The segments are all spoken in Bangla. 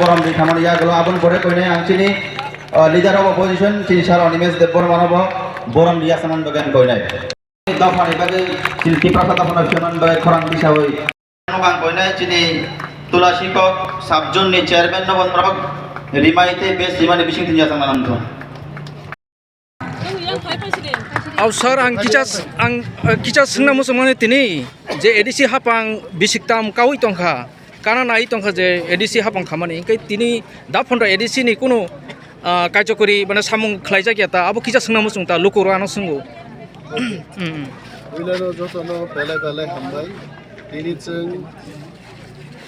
borom di thamani ya gelo abon bore koine ang chini leader of opposition chini sar Animesh Debbormanobo borom dia saman bagan koine dafani bagi chini tiprasa dafana saman bagai khorang bisawai bang koine chini Tulashikhok sabjun ni chairman no bonrok rimaite base rimani bising tinja samanam to Aw sir ang kicha sungna musumane tini je edisi hapang bisiktam kawi tongkha kana nai tongkha je edisi hapang khamani kai tini da phonra edisi ni kuno kaijokori bana samung khlaija gyata abo kicha sungna musung ta lukoro ano sungu उइलानो जतनो बेले हामबाय दिनै जों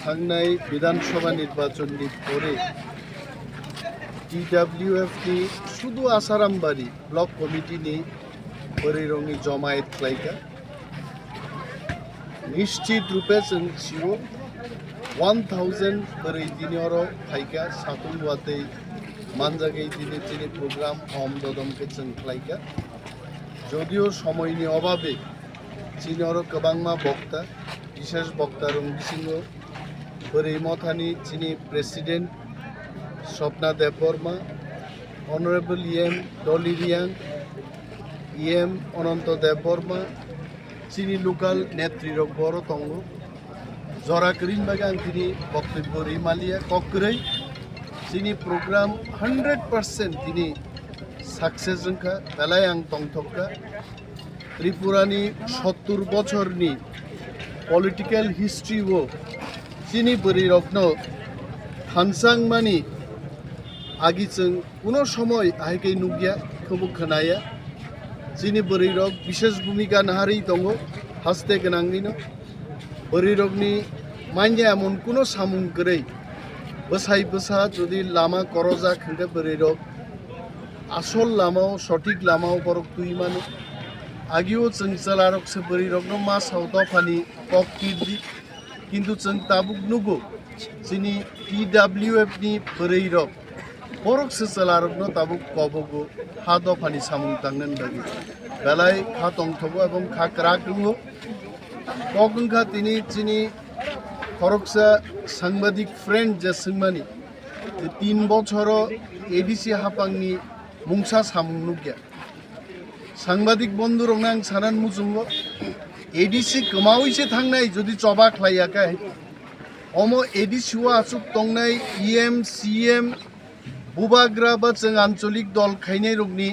थांनाय विधानसभा निर्वाचननि परे TWF नि शुधु आसारामबारि ब्लक कमिटिनि बरैरंनि जमायत खालायगा निश्चित रूपे जों सिउ 1000 बरै दिनर फायगा सातुं वातै मानजागै दिनै प्रग्राम हम ददमके जों खालायगा যদিও সময়নি অভাবে চিনি আরো গোবাংমা বক্তা বিশেষ বক্তা রং বিসিংহ বरै মথানি চিনি প্রেসিডেন্ট স্বপ্না দেববর্মা অনারেবল ডলিরিয়াং অনন্ত দেববর্মা চিনি লোকাল নেতৃত্ব বড় তঙ্গ জরা করিন বাগে আং তিনি বক্তব্য রিমালিয়া ককরৈ চিনি প্রোগ্রাম 100% তিনি সাকসেস জংখা বেলায় আং তংথকা ত্রিপুরানি 70 বছরনি পলিটিক্যাল হিস্ট্রি ও চিনি বরি রত্ন থানসাংমানি আগিচং কোনো সময় আইকে নুগিয়া খবু খনায়া চিনি বরি রক বিশেষ ভূমিকা নাহারি দङ হাসতে গনাংনিনো বরি রকনি মাইয়া এমন কোনো সামুং গरै বসাই বসা যদি লামা করজা খঙ্গে বরি রক আসল লামাও সঠিক লামাও বরক তুই মানে আগেও जों চালারক সে বরি রকনো মা সাউতা ফানি কক কিদি কিন্তু जों তাবুক নুগো যিনি TWF नि বরি রক বরক সে চালারকনো তাবুক কবগো হাদ ফানি সামুং তাংনেন বাগি বেলাই খা তংথবো এবং খা ক্রাক নুগো কগংখা তিনি চিনি খরকসা সাংবাদিক ফ্রেন্ড যে সিংমানি 3 বছর এডিসি হাপাংনি মুংসা সামুং নুগিয়া সাংবাদিক বন্ধু রংনাং সানান মুজুঙ্গ এডিসি কমাউইছে থাংনাই যদি চবা খ্লাইয়াকাই অম এডিসিওয়া আসুক তংনাই সিএম বুবাগ্রা বা जों আঞ্চলিক দল খাইনাই রগনি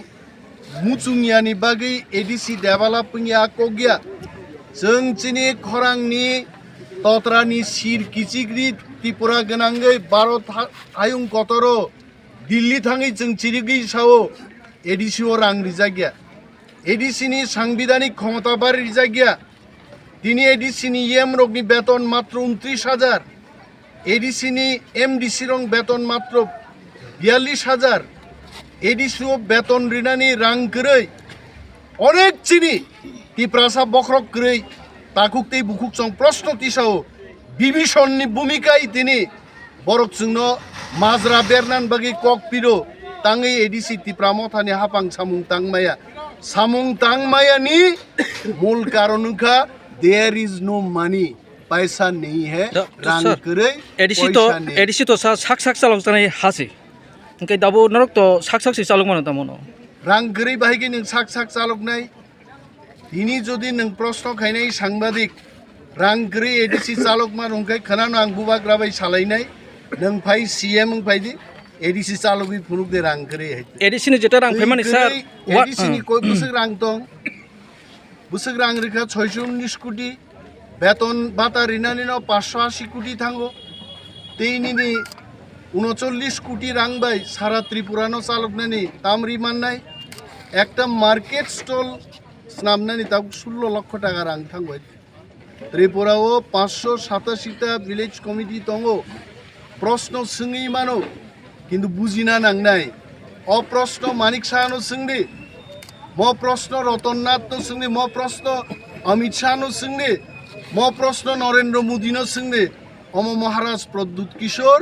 মুচুংয়ানি বাগै এডিসি ডেভেলপিং আকগিয়া जों চিনি খরাংনি ততরানি সির কিচিগ্রি ত্রিপুরা গনাঙ্গै ভারত আয়ুং কতর দিল্লি থাঙै जों চিরিগি সাও এডিসিও রাং রিজাগিয়া এডিসিনি সাংবিধানিক ক্ষমতা বাড়ি রিজাগিয়া তিনি এডিসিনি রগনি বেতন মাত্র 29000 এডিসিনি এমডিসি রং বেতন মাত্র 42000 এডিসিও বেতন রিনানি রাং গरै অনেক চিনি টিপ্রাসা বখরক গरै তাকুকতেই বুকুক সং প্রশ্ন তিসাও বিভীষণনি ভূমিকায় তিনি বরক जोंनो মাজরা বেরনান বাগি কক পিরো তাঙै এডিসি টিপ্রামথানি হাপাং সামুং তাংমায়ানি মূল কারণখা देयर इज नो मनी पैसा नहीं है रां गरै एडिसि तो साक चालक जानाय हासि ओंके दाबो नरक तो साक चालक मानो तामनो रां गरै बाहायगे नों साक चालकनाय दिनि जदि नों प्रश्न खायनाय सांबादिक रां गरै एडिसि चालक मान ओंखाय खोनानो आं बुबाग्राबाय सालायनाय नों फाय सीएम फायदि एडिसि चालकनि फुरुक दे रां गरै एडिसि नि जेटा रां फेमानि सर एडिसि नि कोइ बुसक रां दं बुसक रां रेखा 619 कोटी বেতন ভাতা রিনানি 580 কোটি থাঙ্গো তেইনি 39 কোটি রাং বাই সারা ত্রিপুরানো চালকনানি তামরি মাননাই একটা মার্কেট স্টল স্নামনানি তা 16 লক্ষ টাকা রাং থাঙ্গো ত্রিপুরাও 587টা ভিলেজ কমিটি দङ প্রশ্ন সোङै মানো কিন্তু বুঝিনা নাংনাই অপ্রশ্ন মানিক সাহানো সোंदि म प्रश्न रतननाथ नो सोंदि म प्रश्न अमित शाह नो सोंदि म प्रश्न नरेंद्र मोदी नो सोंदि अम महाराज प्रद्युत किशोर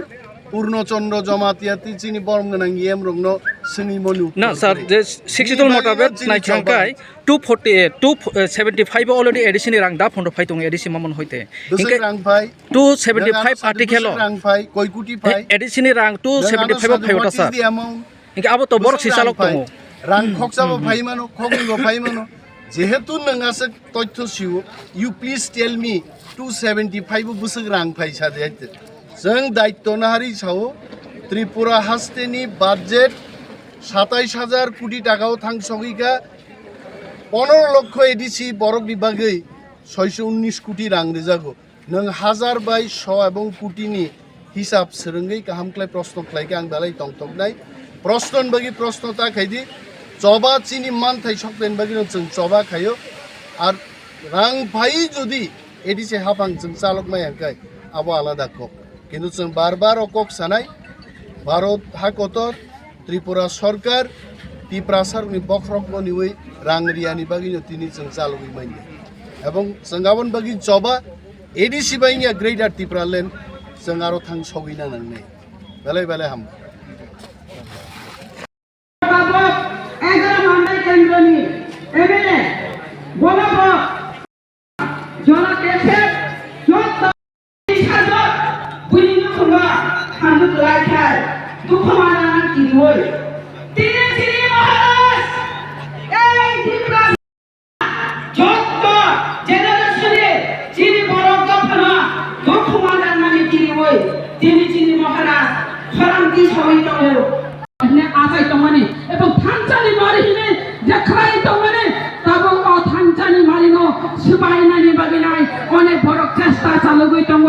पूर्णचंद्र जमातियाति चिनी बरम गनां रंगनो seni monu না স্যার যে 62 মোতাবেক নাইখাংকাই 275 অলরেডি এডিসিনি রাং দা ফন্ড ফাই দং এডিসি মামন হইতে ইনকে rang phai 275 article rang phai koi kuti phai এডিসিনি রাং 275 ফাইওটা স্যার ইনকে আবো তো বড় সিসালক দङ rang khokjabo phai mano khoknibo phai mano jehetu nangasa tothyo siu you please tell me 275 busuk rang phai sade haite jeng daitto nahari sao Tripura হাস্তেনি বাজেট ২৭,০০০ কোটি টাকাও থাংসগিকা 15 লক্ষ এডিসি বড় বিভাগে 619 কোটি রাং রেজাগো নং হাজার বাই 100 এবং কোটিনি হিসাব সেরঙ্গই কাহামক্লাই প্রশ্ন ক্লাইকে আং বেলাই টংটক নাই প্রশ্নন বাগি প্রশ্নতা খাইদি চবা চিনি মান থাই সকলেন বাগি जों চবা খাইও আর রাং ভাই যদি এডিসি হাফাং जों চালক মাই আঙ্কাই আবো আলাদা কক কিন্তু जों বারবার অকক সানাই ভারত হাকতর ত্রিপুরা সরকার টিপ্রাসারনি বখরকনি ওই রাংরিয়ানি বাগিনো তিনি जों চালুই মাইনি এবং संगावन বাগি জবা এডিসি বাইনিয়া গ্রেটার ত্রিপুরালেন जों আরো থাং সগিনা নাংনে বেলাই বেলাই হাম বাবক 11 মান্ডাই কেন্দ্রনি এমএলএ বলব জনা কেছে যত সাজত বুইনি খুবা হামু লাইখায় দুখমানা কিনই তিনি মহারাজ এই ত্রিপুরা যত জেনারেশনে যিনি বড় দফনা দুখমানা নানি কিনই তিনি মহারাজ ফরান্তি সবাই তো আসাই তোমানে এবং থানচানি মারিনে দেখাই তোমানে তাবো ও থানচানি মারিনো সুবাইনানি বাগিনাই অনেক বড় চেষ্টা চালু গই তঙ্গ